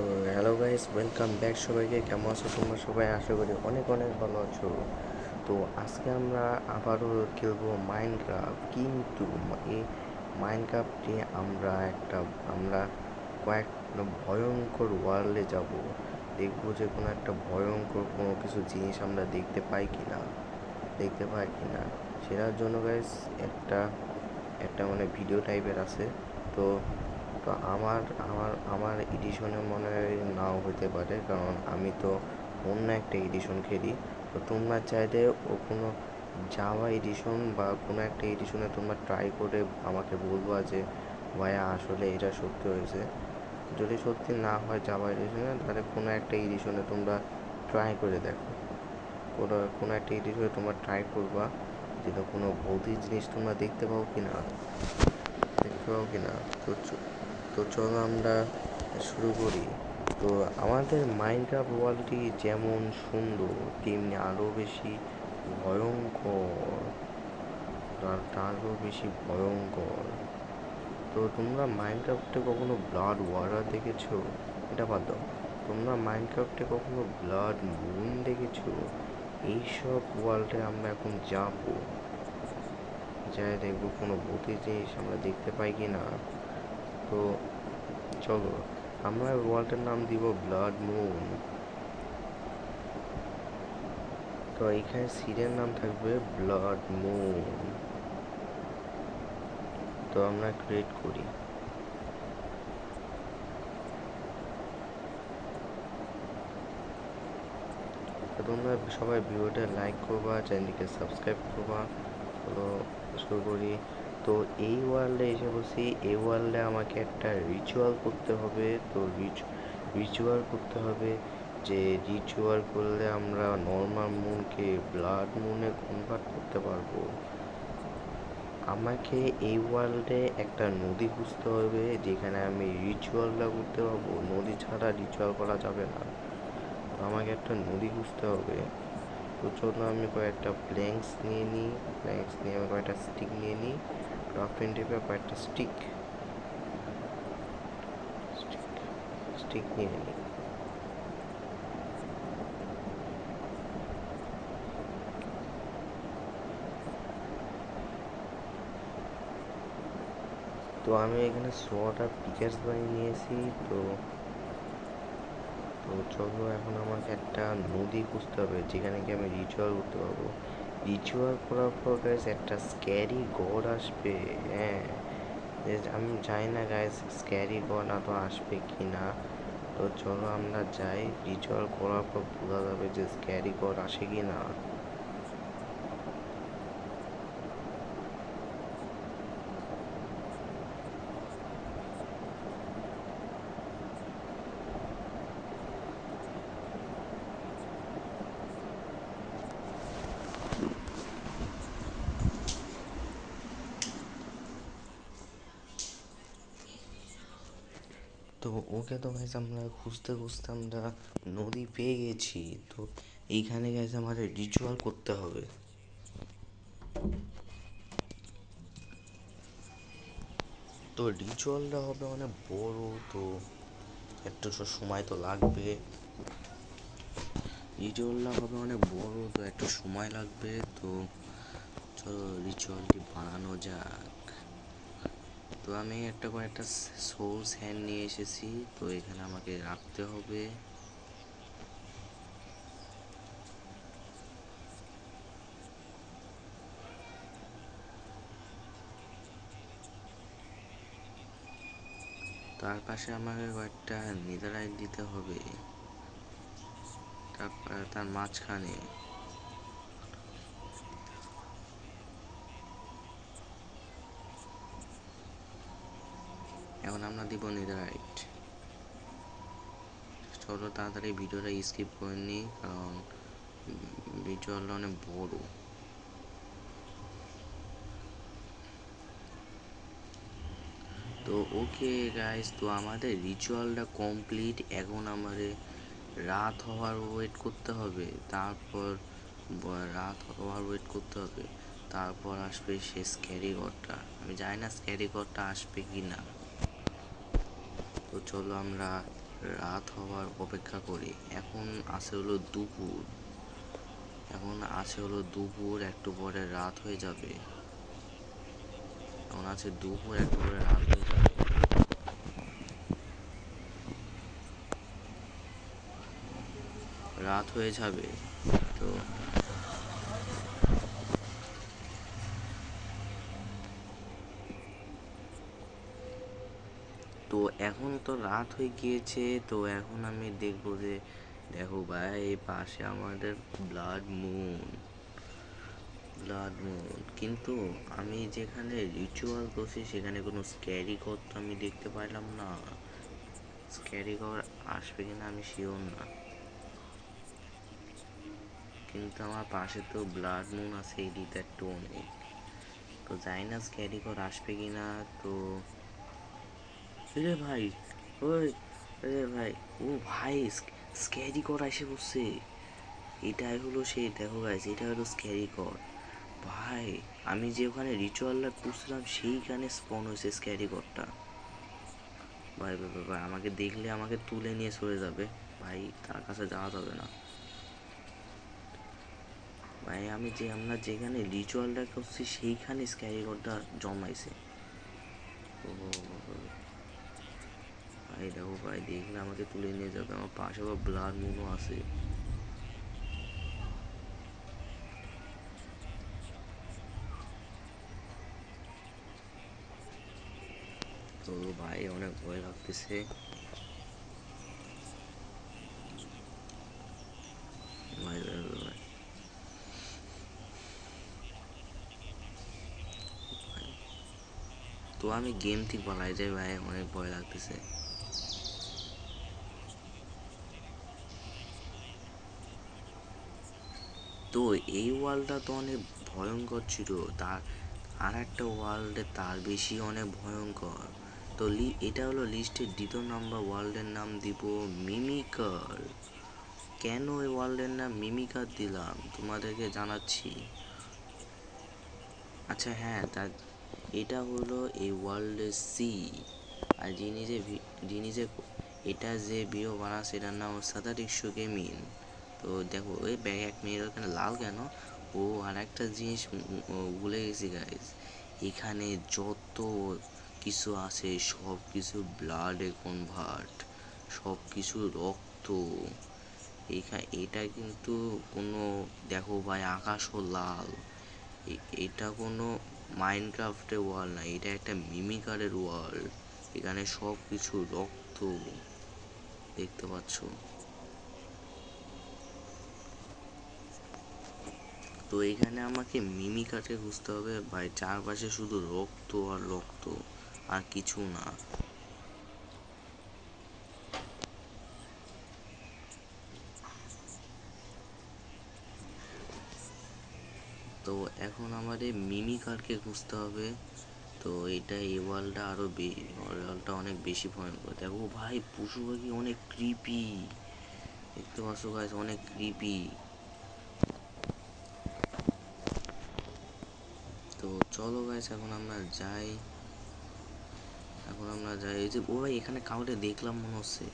তো hello guys, welcome back. সবাইকে কেমন আছো তোমরা সবাই? আশা করি অনেক অনেক ভালো আছো। তো আজকে আমরা আবারও খেলবো মাইনক্রাফট, কিন্তু এই মাইনক্রাফটে আমরা কয়েক ভয়ঙ্কর ওয়ার্ল্ডে যাব। দেখবো যে কোনো একটা ভয়ঙ্কর কোনো কিছু জিনিস আমরা দেখতে পাই কিনা। সেটার জন্য গাইস একটা একটা মানে ভিডিও টাইপের আছে। তো তো আমার এডিশনে মনে হয় নাও হতে পারে, কারণ আমি তো অন্য একটা এডিশন খেলি। তো তোমরা চাইলে ও কোনো জাভা এডিশন বা কোনো একটা এডিশনে তোমরা ট্রাই করে আমাকে বলবা যে ভাইয়া আসলে এটা সত্যি হয়েছে। যদি সত্যি না হয় জাভা এডিশনে, তাহলে কোনো একটা এডিশনে তোমরা ট্রাই করে দেখো। কোনো একটা এডিশনে তোমরা ট্রাই করবা যে কোনো ভৌতিক জিনিস তোমরা দেখতে পাও কিনা। তো তো চলো আমরা শুরু করি। তো আমাদের মাইনক্রাফট ওয়ার্ল্ডটি যেমন সুন্দর, তেমনি আরও বেশি ভয়ঙ্কর। তারও বেশি ভয়ঙ্কর। তো তোমরা মাইনক্রাফটে কখনো ব্লাড ওয়াটার দেখেছো? এটা বাদ দাও, তোমরা মাইনক্রাফটে কখনো ব্লাড মুন দেখেছো? এইসব ওয়ার্ল্ডে আমরা এখন যাবো, যাই দেখবো কোনো ভূতের জিনিস আমরা দেখতে পাই কি না। তো চলো, আমরা ওয়ার্ল্ডের নাম দিব ব্লাড মুন। তো এইখানে সিরিয়ার নাম থাকবে ব্লাড মুন। তো আমরা ক্রিয়েট করি। তো তোমরা সবাই ভিডিওটা লাইক করবা, চ্যানেলটিকে সাবস্ক্রাইব করবা। চলো শুরু করি। তো এই ওয়ার্ল্ডে এসে বলছি, এই ওয়ার্ল্ডে আমাকে একটা রিচুয়াল করতে হবে। তো রিচুয়াল করতে হবে, যে রিচুয়াল করলে আমরা নর্মাল মুনকে ব্লাড মুনে কনভার্ট করতে পারবো। আমাকে এই ওয়ার্ল্ডে একটা নদী খুঁজতে হবে যেখানে আমি রিচুয়ালটা করতে পারবো। নদী ছাড়া রিচুয়াল করা যাবে না। তো আমাকে একটা নদী খুঁজতে হবে। তো চলো আমি কয়েকটা প্ল্যাঙ্কস নিয়ে নিই। প্ল্যাঙ্কস নিয়ে আমি কয়েকটা স্টিক নিয়ে নিই। ক্রাফটিং টেপে কয়েকটা স্টিক স্টিক নিয়ে নিই। তো আমি এখানে শর্ট আর পিকার্স বানিয়ে নিয়েছি। তো তো চলো এখন আমাকে একটা নদী খুঁজতে হবে যেখানে কি আমি রিচুয়াল করতে পারবো। রিচুয়াল করার পর গাইস একটা স্ক্যারি গড আসবে। হ্যাঁ, আমি জানি না গাইস স্ক্যারি গড না তো আসবে কি না। তো চলো আমরা যাই, রিচুয়াল করার পর বোঝা যাবে যে স্ক্যারি গড আসে কি না। তো ওকে তো গাইস আমরা খুঁজতে খুঁজতে আমরা নদী পেয়ে গেছি। তো এইখানে গাইস আমাদের রিচুয়াল করতে হবে। তো রিচুয়ালটা হবে অনেক বড়। তো একটু সময় তো লাগবে। রিচুয়ালটা হবে অনেক বড়, তো একটু সময় লাগবে। তো চলো রিচুয়ালটি বানানো যাক। তো আমি কয়েকটা সোর্স হ্যান্ড নিয়ে এসেছি। তো এখানে আমাকে রাখতে হবে। তার পাশে আমাকে কয়েকটা নেদাররাইট দিতে হবে। তার মাঝখানে এখন আমরা দিব নেদাররাইট। চলো তাড়াতাড়ি ভিডিওটা স্কিপ করে নিই, কারণ ভিজুয়ালটা অনেক বড়। তো ওকে গাইস, তো আমাদের রিচুয়ালটা কমপ্লিট। এখন আমাদের রাত হওয়ার ওয়েট করতে হবে। তারপর আসবে সে স্ক্যারি গডটা। আমি জানি না স্ক্যারি গডটা আসবে কি না। তো চলো আমরা রাত হওয়ার অপেক্ষা করি। এখন আছে হলো দুপুর, একটু পরে রাত হয়ে যাবে। এখন আছে দুপুর, একটু পরে রাত হয়ে যাবে। রাত হয়ে যাবে। তো তো এখন তো রাত হয়ে গিয়েছে। তো এখন আমি দেখবো যে, দেখো ভাই, এই পাশে আমাদের ব্লাড মুন, কিন্তু আমি যেখানে রিচুয়াল করছি সেখানে কোনো স্ক্যারি ঘর তো আমি দেখতে পাইলাম না। স্ক্যারি ঘর আসবে কিনা আমি শিওর না, কিন্তু আমার পাশে তো ব্লাড মুন আছে, এদিকে একটু অনেক। তো জানি না স্ক্যারি ঘর আসবে কিনা। তো রে ভাই, ওই, রে ভাই, ও ভাই, স্ক্যারি ঘর এসে বসছে। এটাই হলো সেই, দেখো গাইস, এটা হলো স্ক্যারি ঘর। ভাই, আমি যে ওখানে রিচুয়ালটা করছিলাম সেইখানে স্পন হয়েছে স্ক্যারি ঘরটা। ভাই ভাই ভাই ভাই, আমাকে দেখলে আমাকে তুলে নিয়ে চলে যাবে। ভাই, তার কাছে যাওয়া যাবে না। ভাই, আমরা যেখানে রিচুয়ালটা করছি সেইখানে স্ক্যারি ঘরটা জমাইছে। ও ভাই, দেখো ভাই, দেখলে আমাকে তুলে নিয়ে যাবে। আমার পাশে আবার ব্লাড মুনও আছে। তো ভাই, অনেক ভয় লাগতেছে। ভাই ভাই ভাই ভাই। তো আমি গেম থেকে পালাই যাই ভাই, অনেক ভয় লাগতেছে। তো এই ওয়ার্ল্ডটা তো অনেক ভয়ঙ্কর ছিল। তার আর একটা ওয়ার্ল্ডে তার বেশি অনেক ভয়ঙ্কর। তো এটা হলো লিস্টের দ্বিতীয় নাম্বার ওয়ার্ল্ডের নাম দিব মিমিকার। কেন এই ওয়ার্ল্ডের নাম মিমিকার দিলাম তোমাদেরকে জানাচ্ছি। আচ্ছা হ্যাঁ, এটা হলো এই ওয়ার্ল্ডের সি। আর যিনি যে এটা যে ভিডিও বানাচ্ছে এটার নাম সাদারিকশো গেমিং। তো দেখো, ওই ব্যাগ 1 মিনিট ওখানে লাল কেন? ও, আর একটা জিনিস ভুলে গেছি গাইজ। এখানে যত কিছু আছে সব কিছু ব্লাডে কনভার্ট, সব কিছু রক্ত। এটা কিন্তু কোনো, দেখো ভাই, আকাশও লাল। এটা কোনো মাইনক্রাফটের ওয়ার্ল্ড না, এটা একটা মিমিকারের ওয়ার্ল্ড। এখানে সব কিছু রক্ত, দেখতে পাচ্ছ। তো এখানে আমাকে মিমিকারকে খুঁজতে হবে ভাই, চারপাশে শুধু রক্ত আর রক্ত, আর কিছু না। তো এখন আমাদের মিমিকারকে খুঁজতে হবে। তো এটা এই ওয়ার্ল্ডটা ওয়ার্ল্ডটা অনেক বেশি ভয়ঙ্কর। দেখো ভাই, পশু পাখি অনেক ক্রিপি, দেখতে পাচ্ছ গাইস, অনেক ক্রিপি। তো চলো গাইস, এখন আমরা যাই। এই যে, ও ভাই, এখানে কাউকে দেখলাম মনে হচ্ছে।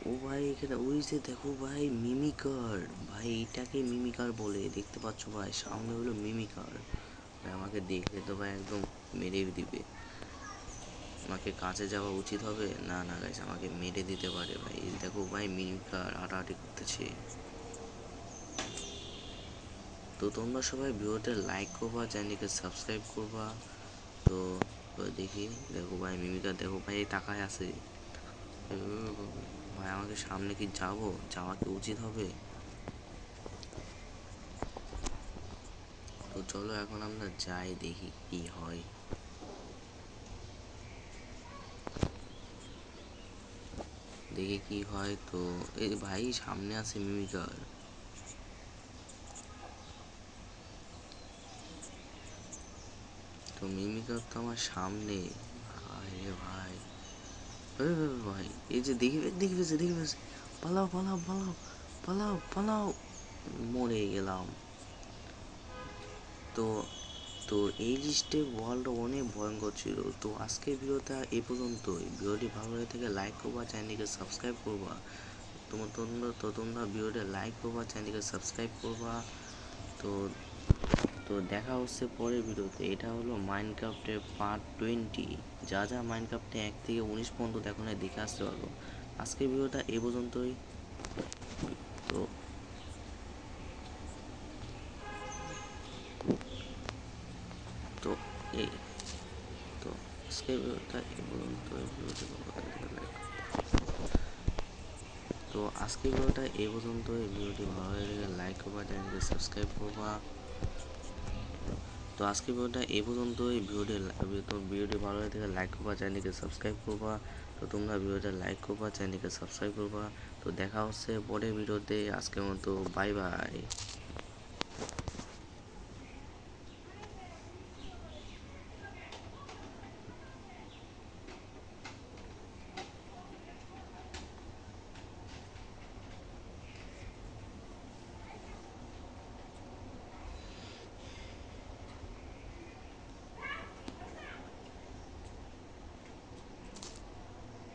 ও ভাই, এখানে ওই যে দেখো ভাই, মিমিকার। ভাই, এটাকে মিমিকার বলে, দেখতে পাচ্ছ ভাই, সামনে হলো মিমিকার। ভাই, আমাকে দেখলে তো ভাই একদম মেরে দিবে। আমাকে কাছে যাওয়া উচিত হবে? না না গাইস, আমাকে মেরে দিতে পারে ভাই। এই দেখো ভাই, মিমিকার হাঁটাহাঁটি করতেছে। তো তোমরা সবাই ভিডিওতে লাইক করবা, চ্যানেলকে সাবস্ক্রাইব করবা। তো দেখি, দেখো ভাই, মিমিকার দেখো ভাই, তাকায় আছে। ভাই, আমাকে সামনে কি যাওয়া কি উচিত হবে? তো চলো, এখন আমরা যাই, দেখি কি হয়। তো এই ভাই, সামনে আছে মিমিকার। তো মিমিকার তো আমার সামনে। ভাই রে ভাই, ভাই, এই যে দেখি ফেলছে। পালাও পালাও পালাও, পালাও পালাও। মরে গেলাম। তো তো এই লিস্টে ওয়ার্ল্ড অনেক ভয়ঙ্কর ছিল। তো আজকের ভিডিওটা এই পর্যন্তই। ভিডিওটি ভালো লাগে থেকে লাইক করবা, চ্যানেলকে সাবস্ক্রাইব করবা। তোমরা ভিডিওটা লাইক করবা, চ্যানেলকে সাবস্ক্রাইব করবা। তো তো দেখা হচ্ছে পরের ভিডিওতে। এটা হলো মাইনক্রাফটের পার্ট 20। যা যা মাইনক্রাফটে 1 থেকে 19 পর্যন্ত দেখো না, দেখে আসতে পারো। আজকের ভিডিওটা এই পর্যন্তই। তো তো এই তো আজকের ভিডিওটা এই পর্যন্ত। তো আজকের ভিডিওটা এই পর্যন্ত। এই ভিডিওটি ভালো লাগলে লাইক করবা, চ্যানেলকে সাবস্ক্রাইব করবা। তো আজকের ভিডিওটা এই পর্যন্ত। এই ভিডিওটি ভালো লাগে থেকে লাইক করবা, চ্যানেলকে সাবস্ক্রাইব করবা। তো তোমরা ভিডিওটা লাইক করবা, চ্যানেলকে সাবস্ক্রাইব করবা। তো দেখা হচ্ছে পরের ভিডিওতে। আজকের মতো বাই বাই।